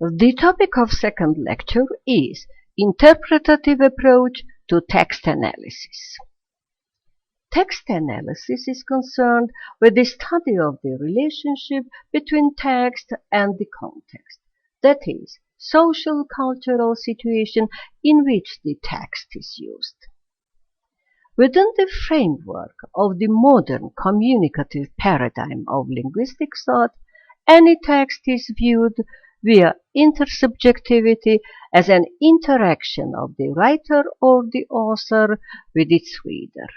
The topic of second lecture is interpretative approach to text analysis. Text analysis is concerned with the study of the relationship between text and the context, that is, social cultural situation in which the text is used. Within the framework of the modern communicative paradigm of linguistic thought, any text is viewed via intersubjectivity as an interaction of the writer or the author with its reader.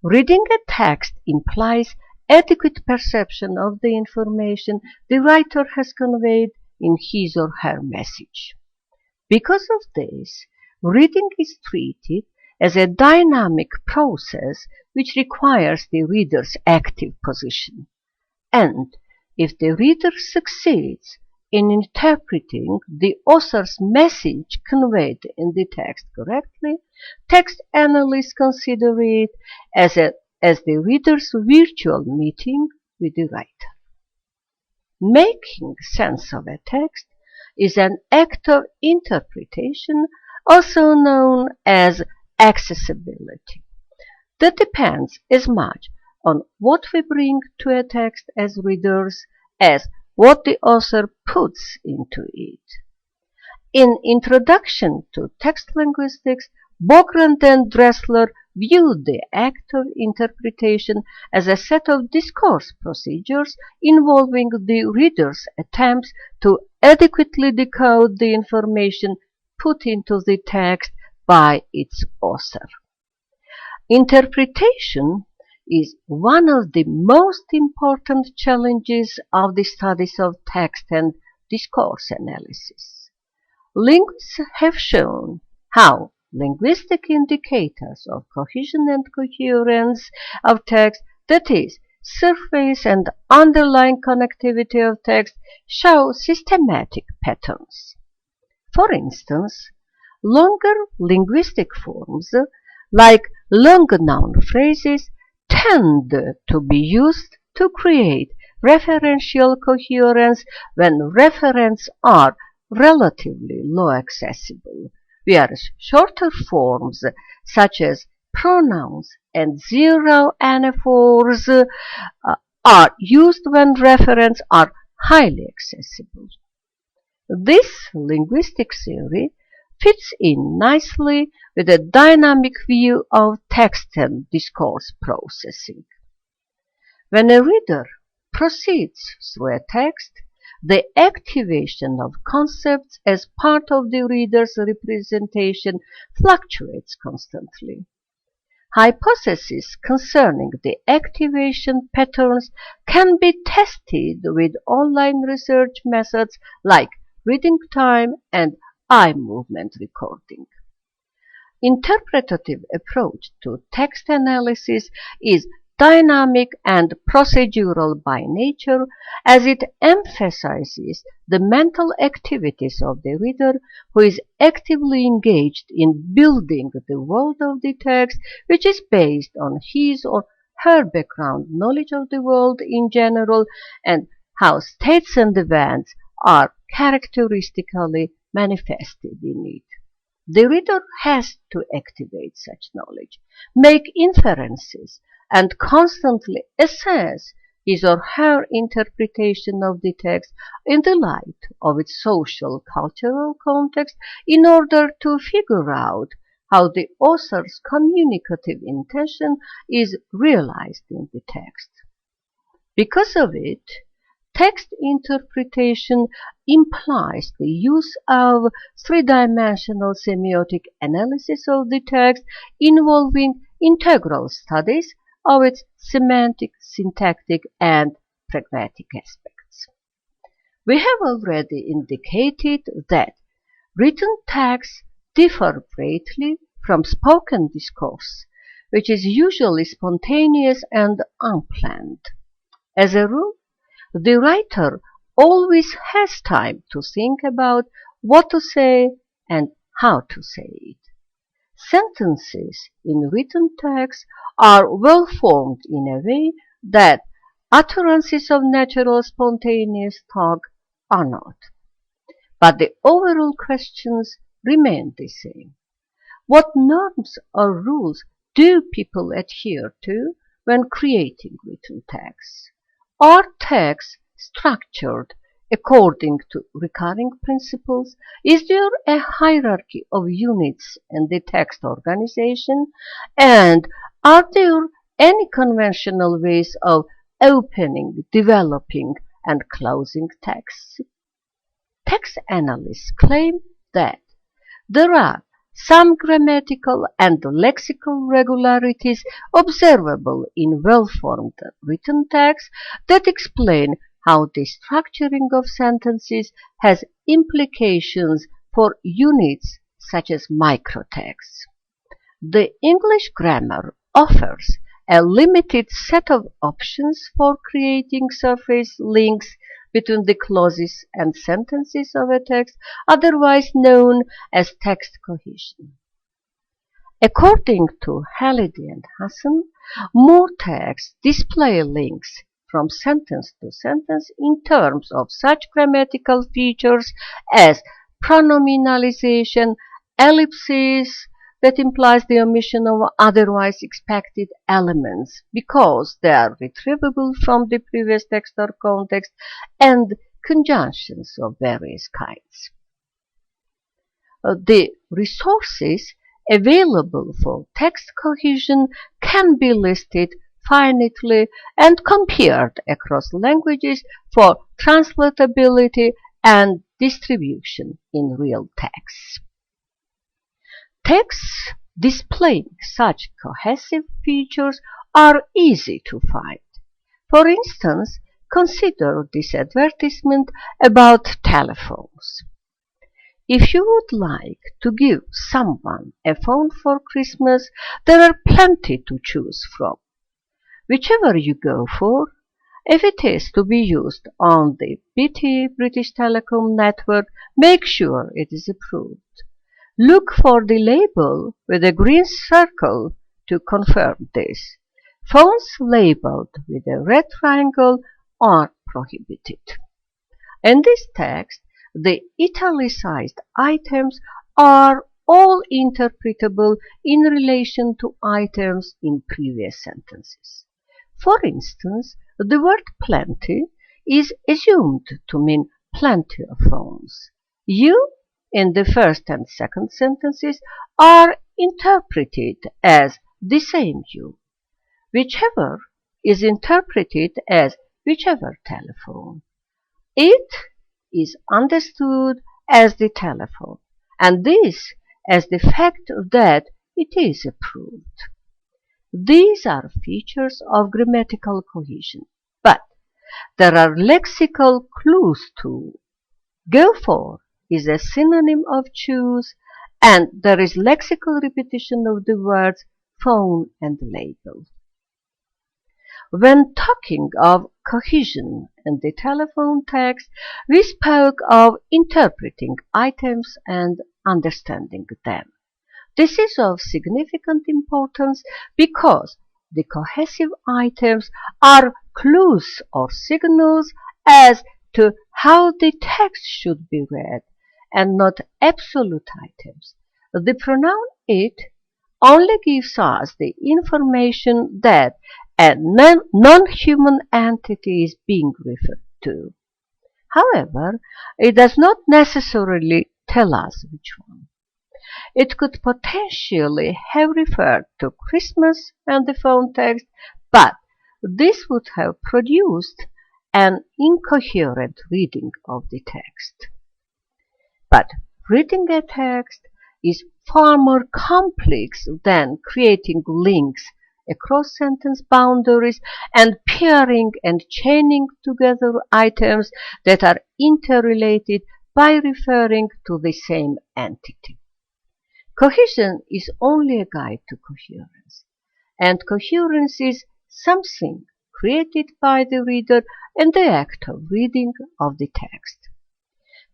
Reading a text implies adequate perception of the information the writer has conveyed in his or her message. Because of this, reading is treated as a dynamic process which requires the reader's active position. And if the reader succeeds in interpreting the author's message conveyed in the text correctly, text analysts consider it as the reader's virtual meeting with the writer. Making sense of a text is an act of interpretation, also known as accessibility, that depends as much on what we bring to a text as readers as what the author puts into it. In Introduction to Text Linguistics, Bogrand and Dressler viewed the act of interpretation as a set of discourse procedures involving the reader's attempts to adequately decode the information put into the text by its author. Interpretation is one of the most important challenges of the studies of text and discourse analysis. Linguists have shown how linguistic indicators of cohesion and coherence of text, that is, surface and underlying connectivity of text, show systematic patterns. For instance, longer linguistic forms, like long noun phrases, tend to be used to create referential coherence when referents are relatively low accessible, whereas shorter forms such as pronouns and zero anaphors are used when referents are highly accessible. This linguistic theory fits in nicely with a dynamic view of text and discourse processing. When a reader proceeds through a text, the activation of concepts as part of the reader's representation fluctuates constantly. Hypotheses concerning the activation patterns can be tested with online research methods like reading time and eye movement recording. Interpretative approach to text analysis is dynamic and procedural by nature, as it emphasizes the mental activities of the reader who is actively engaged in building the world of the text, which is based on his or her background knowledge of the world in general and how states and events are characteristically manifested in it. The reader has to activate such knowledge, make inferences, and constantly assess his or her interpretation of the text in the light of its social cultural context in order to figure out how the author's communicative intention is realized in the text. Because of it, text interpretation implies the use of three-dimensional semiotic analysis of the text involving integral studies of its semantic, syntactic, and pragmatic aspects. We have already indicated that written texts differ greatly from spoken discourse, which is usually spontaneous and unplanned. As a rule, the writer always has time to think about what to say and how to say it. Sentences in written text are well formed in a way that utterances of natural spontaneous talk are not. but the overall questions remain the same. What norms or rules do people adhere to when creating written texts? Are texts structured according to recurring principles? Is there a hierarchy of units in the text organization? And are there any conventional ways of opening, developing, and closing texts? Text analysts claim that there are some grammatical and lexical regularities observable in well-formed written texts that explain how the structuring of sentences has implications for units such as microtexts. The English grammar offers a limited set of options for creating surface links between the clauses and sentences of a text, otherwise known as text cohesion. According to Halliday and Hassan, more texts display links from sentence to sentence in terms of such grammatical features as pronominalization, ellipses, that implies the omission of otherwise expected elements because they are retrievable from the previous text or context, and conjunctions of various kinds. The resources available for text cohesion can be listed finitely and compared across languages for translatability and distribution in real texts. Texts displaying such cohesive features are easy to find. For instance, consider this advertisement about telephones. If you would like to give someone a phone for Christmas, there are plenty to choose from. Whichever you go for, if it is to be used on the BT British Telecom network, make sure it is approved. Look for the label with a green circle to confirm this. Phones labeled with a red triangle are prohibited. In this text, the italicized items are all interpretable in relation to items in previous sentences. For instance, the word plenty is assumed to mean plenty of phones. You, in the first and second sentences, are interpreted as the same you. Whichever is interpreted as whichever telephone. It is understood as the telephone, and this as the fact that it is approved. These are features of grammatical cohesion, but there are lexical clues too. Go for is a synonym of choose, and there is lexical repetition of the words phone and label. When talking of cohesion in the telephone text, we spoke of interpreting items and understanding them. This is of significant importance because the cohesive items are clues or signals as to how the text should be read, and not absolute items. The pronoun it only gives us the information that a non-human entity is being referred to. However, it does not necessarily tell us which one. It could potentially have referred to Christmas and the phone text, but this would have produced an incoherent reading of the text. But reading a text is far more complex than creating links across sentence boundaries and pairing and chaining together items that are interrelated by referring to the same entity. Cohesion is only a guide to coherence, and coherence is something created by the reader in the act of reading of the text.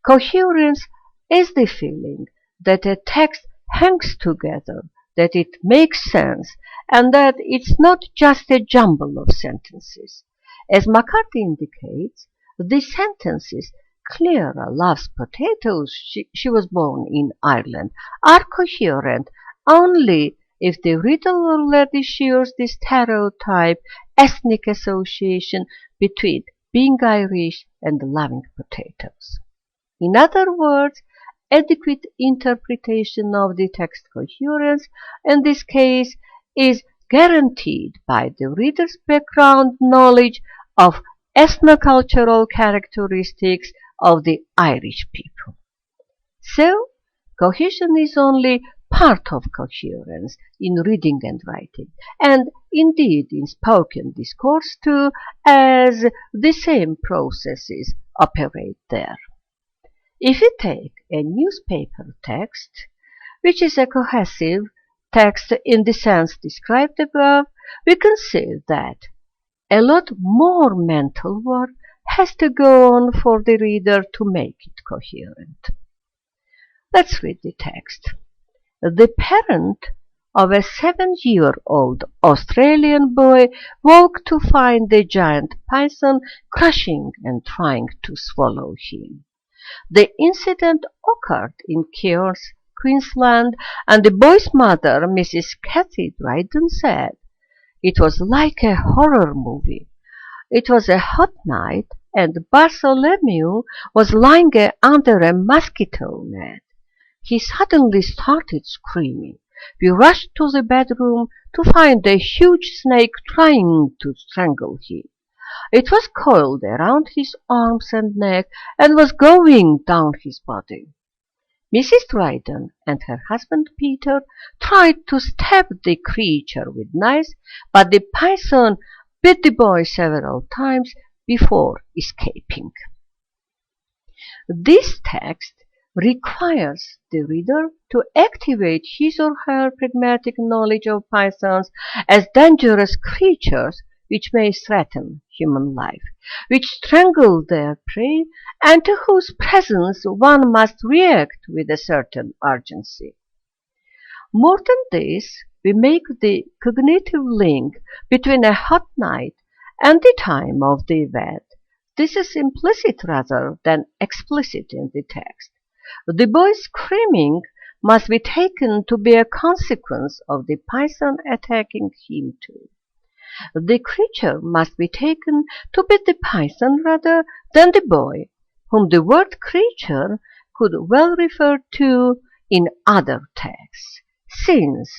Coherence is the feeling that a text hangs together, that it makes sense, and that it's not just a jumble of sentences. As McCarthy indicates, the sentences Clara loves potatoes, she was born in Ireland, are coherent only if the reader already shares the stereotype ethnic association between being Irish and loving potatoes. In other words, adequate interpretation of the text coherence in this case is guaranteed by the reader's background knowledge of ethnocultural characteristics of the Irish people. So, cohesion is only part of coherence in reading and writing, and indeed in spoken discourse too, as the same processes operate there. If we take a newspaper text, which is a cohesive text in the sense described above, we can say that a lot more mental work has to go on for the reader to make it coherent. Let's read the text. The parent of a 7-year-old Australian boy woke to find the giant python crushing and trying to swallow him. The incident occurred in Cairns, Queensland, and the boy's mother, Mrs. Kathy Dryden, said, "It was like a horror movie. It was a hot night, and Bartholomew was lying under a mosquito net. He suddenly started screaming. We rushed to the bedroom to find a huge snake trying to strangle him. It was coiled around his arms and neck and was going down his body. Mrs. Dryden and her husband Peter tried to stab the creature with knives, but the python bit the boy several times before escaping." This text requires the reader to activate his or her pragmatic knowledge of pythons as dangerous creatures which may threaten human life, which strangle their prey, and to whose presence one must react with a certain urgency. More than this, we make the cognitive link between a hot night and the time of the event. This is implicit rather than explicit in the text. The boy's screaming must be taken to be a consequence of the python attacking him too. The creature must be taken to be the python rather than the boy, whom the word creature could well refer to in other texts, since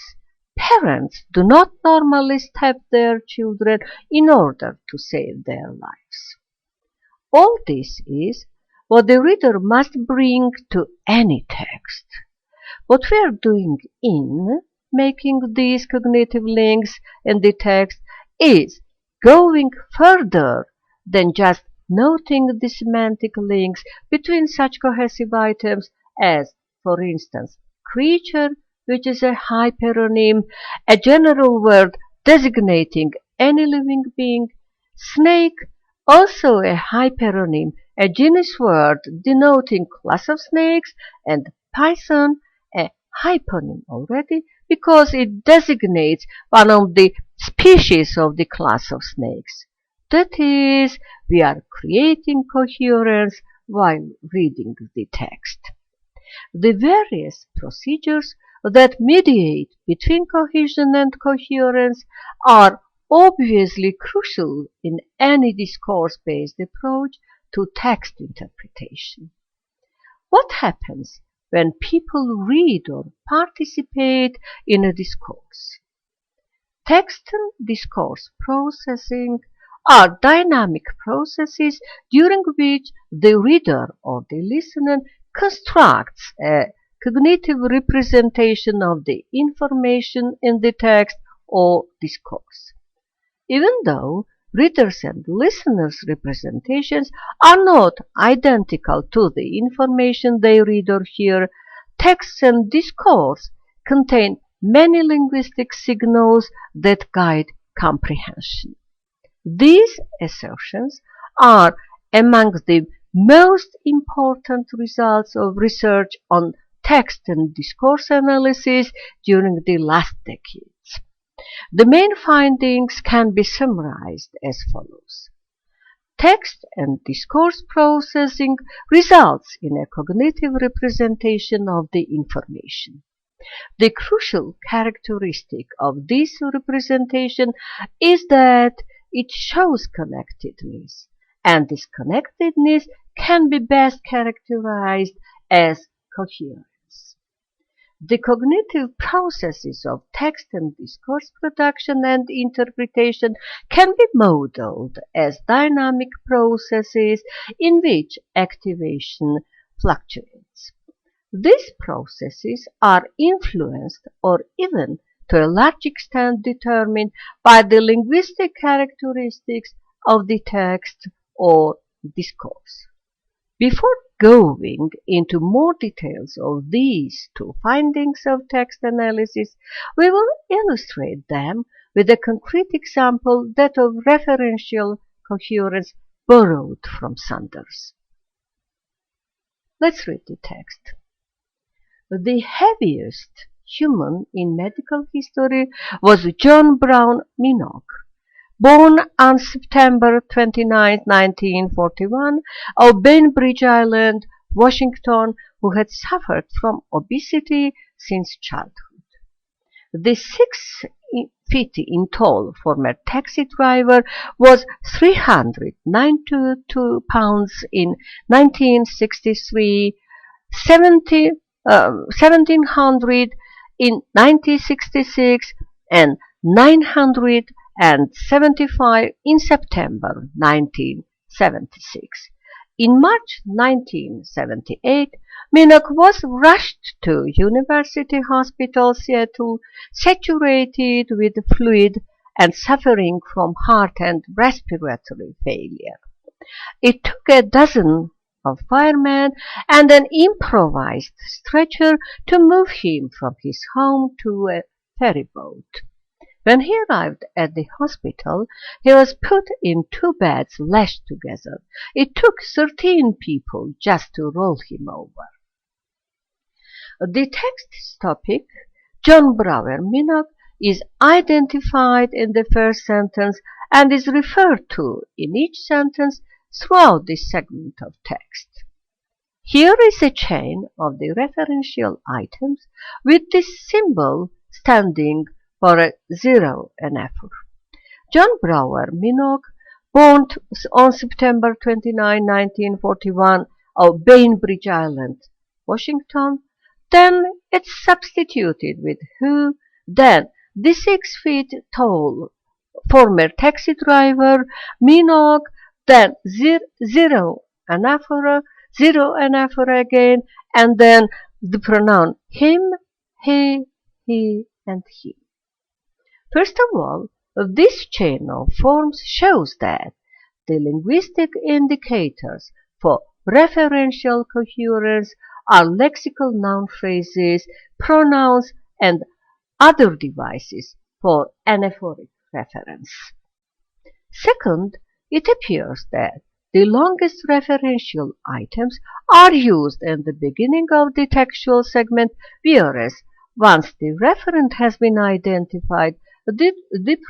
parents do not normally stab their children in order to save their lives. All this is what the reader must bring to any text. What we are doing in making these cognitive links in the text is going further than just noting the semantic links between such cohesive items as, for instance, creature, which is a hyperonym, a general word designating any living being, snake, also a hyperonym, a genus word denoting class of snakes, and python, a hyponym already, because it designates one of the species of the class of snakes. That is, we are creating coherence while reading the text. The various procedures that mediate between cohesion and coherence are obviously crucial in any discourse-based approach to text interpretation. What happens when people read or participate in a discourse? Text and discourse processing are dynamic processes during which the reader or the listener constructs a cognitive representation of the information in the text or discourse. Even though readers' and listeners' representations are not identical to the information they read or hear, text and discourse contain many linguistic signals that guide comprehension. These assertions are among the most important results of research on text and discourse analysis during the last decades. The main findings can be summarized as follows. text and discourse processing results in a cognitive representation of the information. The crucial characteristic of this representation is that it shows connectedness, and this connectedness can be best characterized as coherence. The cognitive processes of text and discourse production and interpretation can be modeled as dynamic processes in which activation fluctuates. These processes are influenced or even to a large extent determined by the linguistic characteristics of the text or discourse. Before going into more details of these two findings of text analysis, we will illustrate them with a concrete example, that of referential coherence borrowed from Sanders. Let's read the text. The heaviest human in medical history was John Brown Minogue, born on September 29, 1941, of Bainbridge Island, Washington, who had suffered from obesity since childhood. The 6 feet in tall former taxi driver was 392 pounds in 1963, 1700 in 1966, and 975 in September 1976. In March 1978, Minogue was rushed to University Hospital, Seattle, saturated with fluid and suffering from heart and respiratory failure. It took a dozen of firemen and an improvised stretcher to move him from his home to a ferryboat. When he arrived at the hospital, he was put in 2 beds lashed together. It took 13 people just to roll him over. The text's topic, John Brown Minogue, is identified in the first sentence and is referred to in each sentence throughout this segment of text. Here is a chain of the referential items with this symbol standing for a 0 and F. John Brown Minogue, born on September 29, 1941, of Bainbridge Island, Washington. Then it's substituted with who, then the 6 feet tall former taxi driver Minogue, then 0 anaphora, 0 anaphora again, and then the pronoun him, he, and he. First of all, this chain of forms shows that the linguistic indicators for referential coherence are lexical noun phrases, pronouns, and other devices for anaphoric reference. Second, it appears that the longest referential items are used in the beginning of the textual segment, whereas once the referent has been identified, the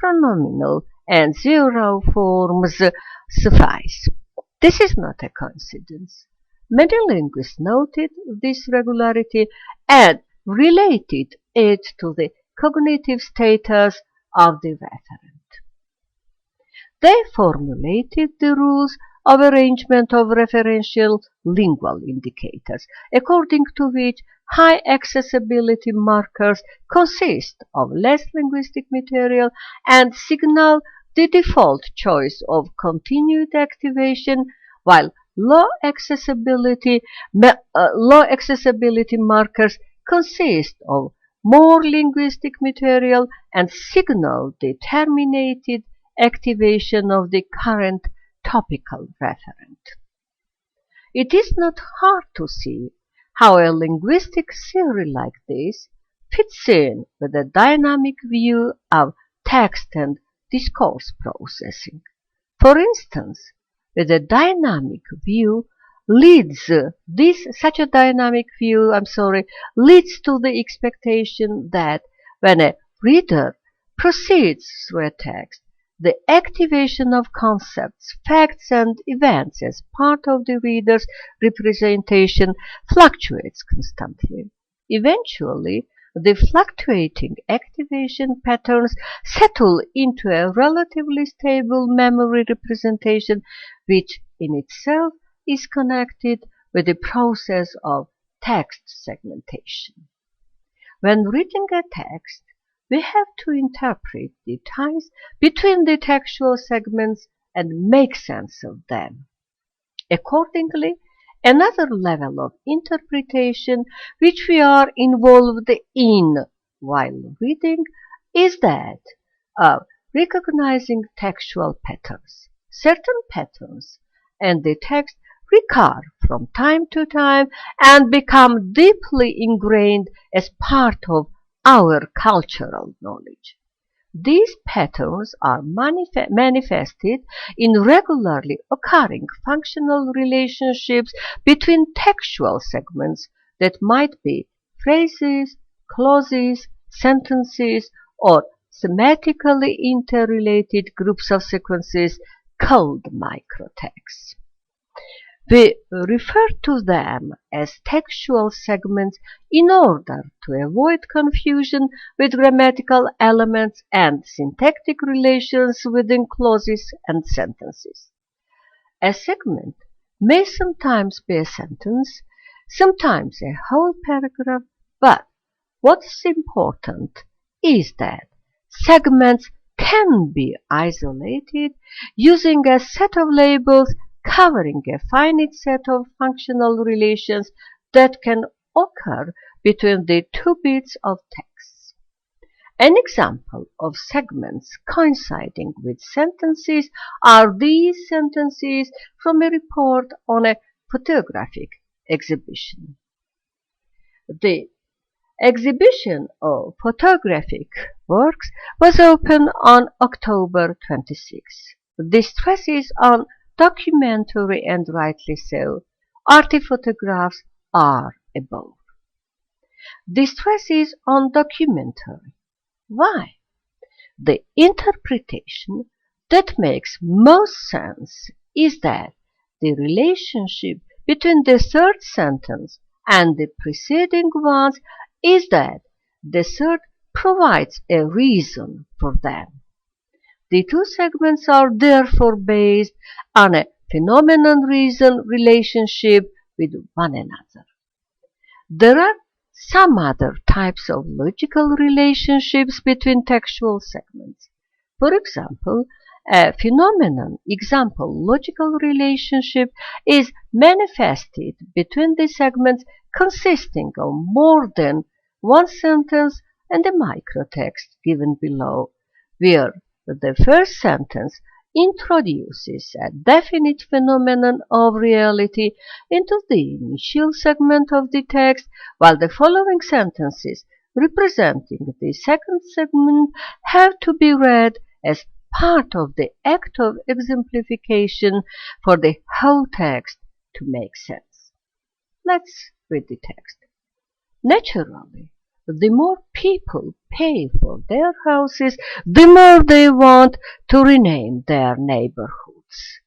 pronominal and 0 forms suffice. This is not a coincidence. Many linguists noted this regularity and related it to the cognitive status of the referent. They formulated the rules of arrangement of referential lingual indicators, according to which high accessibility markers consist of less linguistic material and signal the default choice of continued activation, while low accessibility markers consist of more linguistic material and signal the terminated activation of the current topical referent. It is not hard to see how a linguistic theory like this fits in with a dynamic view of text and discourse processing. For instance, with a dynamic view leads to the expectation that when a reader proceeds through a text, the activation of concepts, facts, and events as part of the reader's representation fluctuates constantly. Eventually, the fluctuating activation patterns settle into a relatively stable memory representation, which in itself is connected with the process of text segmentation. When reading a text, we have to interpret the ties between the textual segments and make sense of them. Accordingly, another level of interpretation which we are involved in while reading is that of recognizing textual patterns. Certain patterns and the text recur from time to time and become deeply ingrained as part of our cultural knowledge. These patterns are manifested in regularly occurring functional relationships between textual segments that might be phrases, clauses, sentences, or thematically interrelated groups of sequences called microtexts. We refer to them as textual segments in order to avoid confusion with grammatical elements and syntactic relations within clauses and sentences. A segment may sometimes be a sentence, sometimes a whole paragraph, but what is important is that segments can be isolated using a set of labels covering a finite set of functional relations that can occur between the two bits of text. An example of segments coinciding with sentences are these sentences from a report on a photographic exhibition. The exhibition of photographic works was opened on October 26. The stress is on documentary, and rightly so. Arty photographs are above. The stress is on documentary. Why? The interpretation that makes most sense is that the relationship between the third sentence and the preceding ones is that the third provides a reason for them. The two segments are therefore based on a phenomenon-reason relationship with one another. There are some other types of logical relationships between textual segments. For example, a phenomenon example logical relationship is manifested between the segments consisting of more than one sentence and a microtext given below, where the first sentence introduces a definite phenomenon of reality into the initial segment of the text, while the following sentences representing the second segment have to be read as part of the act of exemplification for the whole text to make sense. Let's read the text. Naturally, the more people pay for their houses, the more they want to rename their neighborhoods.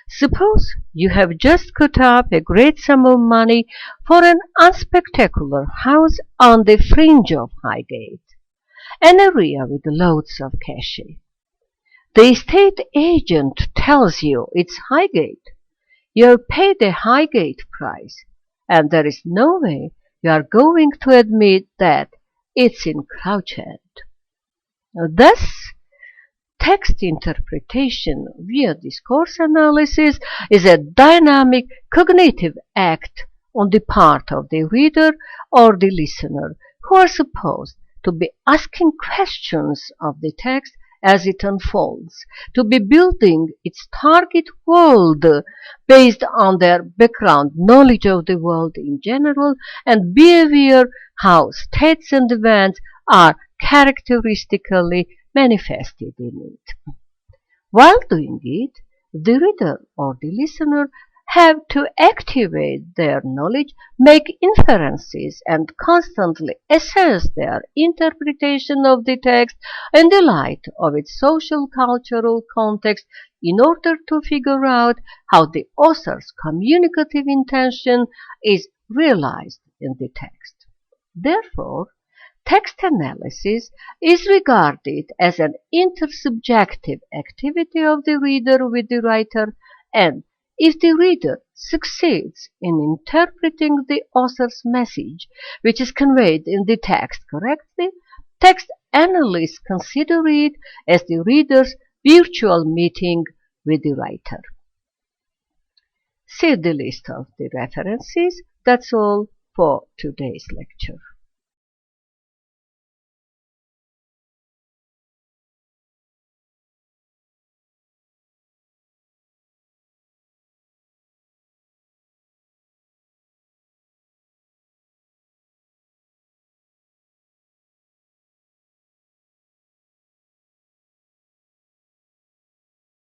Suppose you have just cut up a great sum of money for an unspectacular house on the fringe of Highgate, an area with loads of cachet. The estate agent tells you it's Highgate. You have paid a Highgate price, and there is no way you are going to admit that it's in Crouch End. Thus, text interpretation via discourse analysis is a dynamic cognitive act on the part of the reader or the listener, who are supposed to be asking questions of the text as it unfolds, to be building its target world based on their background knowledge of the world in general and be aware how states and events are characteristically manifested in it. While doing it, the reader or the listener have to activate their knowledge, make inferences, and constantly assess their interpretation of the text in the light of its social-cultural context in order to figure out how the author's communicative intention is realized in the text. Therefore, text analysis is regarded as an intersubjective activity of the reader with the writer, and if the reader succeeds in interpreting the author's message, which is conveyed in the text correctly, text analysts consider it as the reader's virtual meeting with the writer. See the list of the references. That's all for today's lecture.